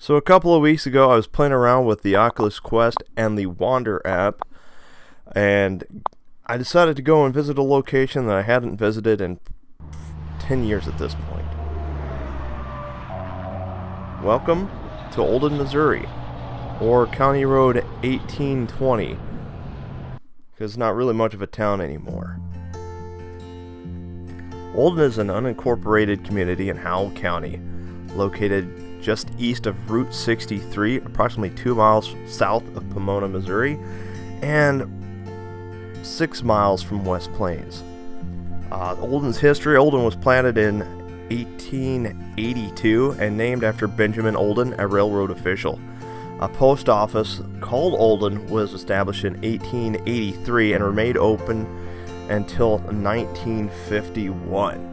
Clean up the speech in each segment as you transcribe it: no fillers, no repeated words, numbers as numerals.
So a couple of weeks ago, I was playing around with the Oculus Quest and the Wander app, and I decided to go and visit a location that I hadn't visited in 10 years at this point. Welcome to Olden, Missouri, or County Road 1820, because it's not really much of a town anymore. Olden is an unincorporated community in Howell County, located just east of Route 63, approximately 2 miles south of Pomona, Missouri, and 6 miles from West Plains. Olden's history: Olden was planted in 1882 and named after Benjamin Olden, a railroad official. A post office called Olden was established in 1883 and remained open until 1951.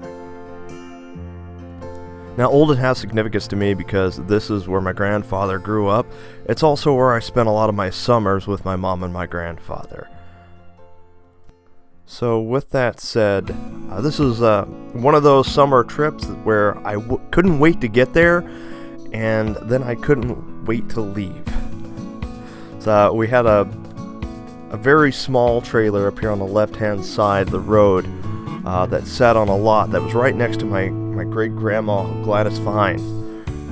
Now, Olden has significance to me because this is where my grandfather grew up. It's also where I spent a lot of my summers with my mom and my grandfather. So with that said, this is one of those summer trips where I couldn't wait to get there, and then I couldn't wait to leave. So we had a very small trailer up here on the left-hand side of the road that sat on a lot that was right next to my great-grandma Gladys Fine,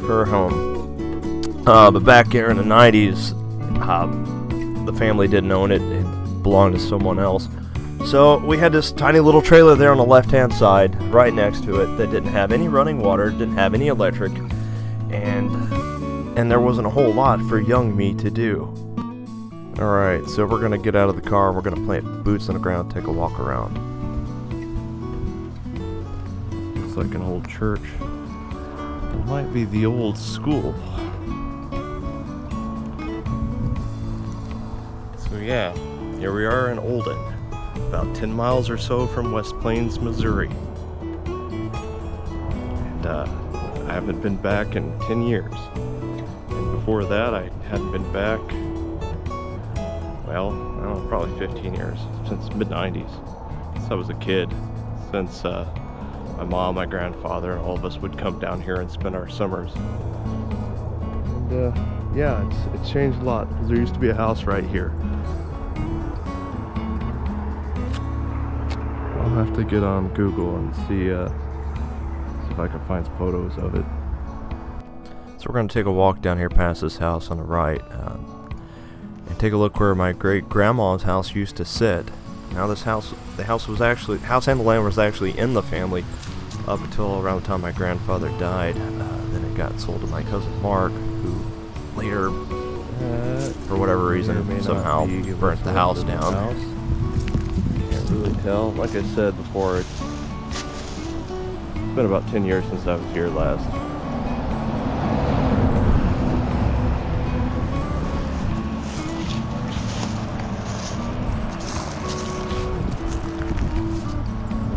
her home. But back here in the 90s, the family didn't own it. It belonged to someone else. So we had this tiny little trailer there on the left-hand side, right next to it, that didn't have any running water, didn't have any electric, and there wasn't a whole lot for young me to do. Alright, so we're going to get out of the car, we're going to plant boots on the ground, take a walk around. Looks like an old church. It might be the old school. So yeah, here we are in Olden, about 10 miles or so from West Plains, Missouri. And I haven't been back in 10 years. And before that, I hadn't been back, well, I don't know, probably 15 years, since mid-90s. Since I was a kid, since my mom, my grandfather, all of us would come down here and spend our summers. And yeah, it's changed a lot, because there used to be a house right here. I'll have to get on Google and see if I can find some photos of it. So we're going to take a walk down here past this house on the right, and take a look where my great-grandma's house used to sit. Now the house and the land was actually in the family up until around the time my grandfather died. Then it got sold to my cousin Mark, who later, for whatever reason, somehow burnt the house down. Can't really tell. Like I said before, it's been about 10 years since I was here last.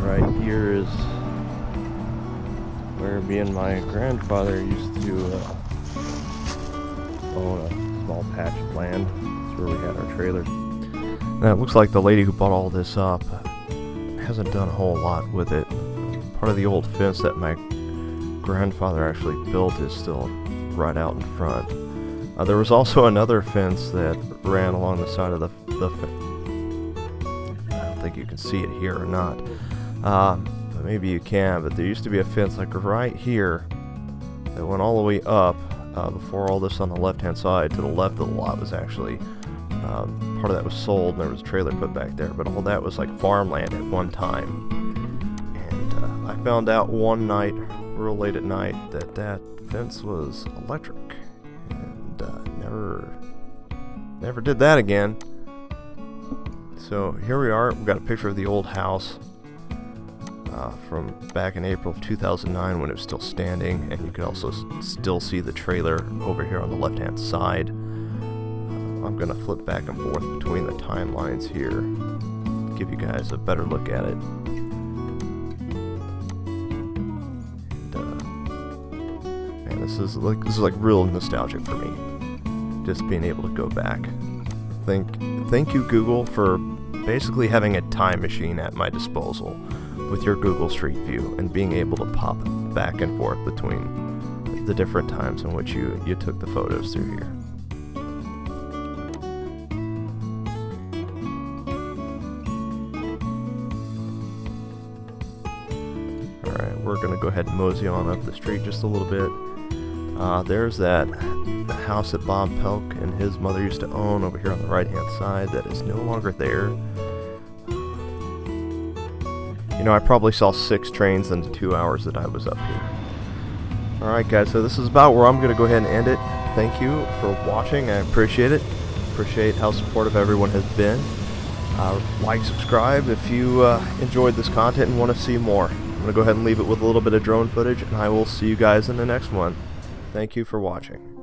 Right here is where me and my grandfather used to own a small patch of land. That's where we had our trailer. Now it looks like the lady who bought all this up hasn't done a whole lot with it. Part of the old fence that my grandfather actually built is still right out in front. There was also another fence that ran along the side of the fence. I don't think you can see it here or not. But maybe you can, but there used to be a fence like right here that went all the way up before all this on the left-hand side. To the left of the lot was actually part of that was sold, and there was a trailer put back there, but all that was like farmland at one time. And I found out one night, real late at night, that fence was electric, and never did that again. So here we are. We've got a picture of the old house from back in April of 2009 when it was still standing, and you can also still see the trailer over here on the left-hand side. I'm going to flip back and forth between the timelines here, give you guys a better look at it. And this is like real nostalgic for me, just being able to go back. Thank you, Google, for basically having a time machine at my disposal with your Google Street View and being able to pop back and forth between the different times in which you took the photos through here. Alright, we're going to go ahead and mosey on up the street just a little bit. There's the house that Bob Pelk and his mother used to own over here on the right hand side that is no longer there. You know, I probably saw 6 trains in the 2 hours that I was up here. Alright guys, so this is about where I'm going to go ahead and end it. Thank you for watching, I appreciate it. Appreciate how supportive everyone has been. Like, subscribe if you enjoyed this content and want to see more. I'm going to go ahead and leave it with a little bit of drone footage, and I will see you guys in the next one. Thank you for watching.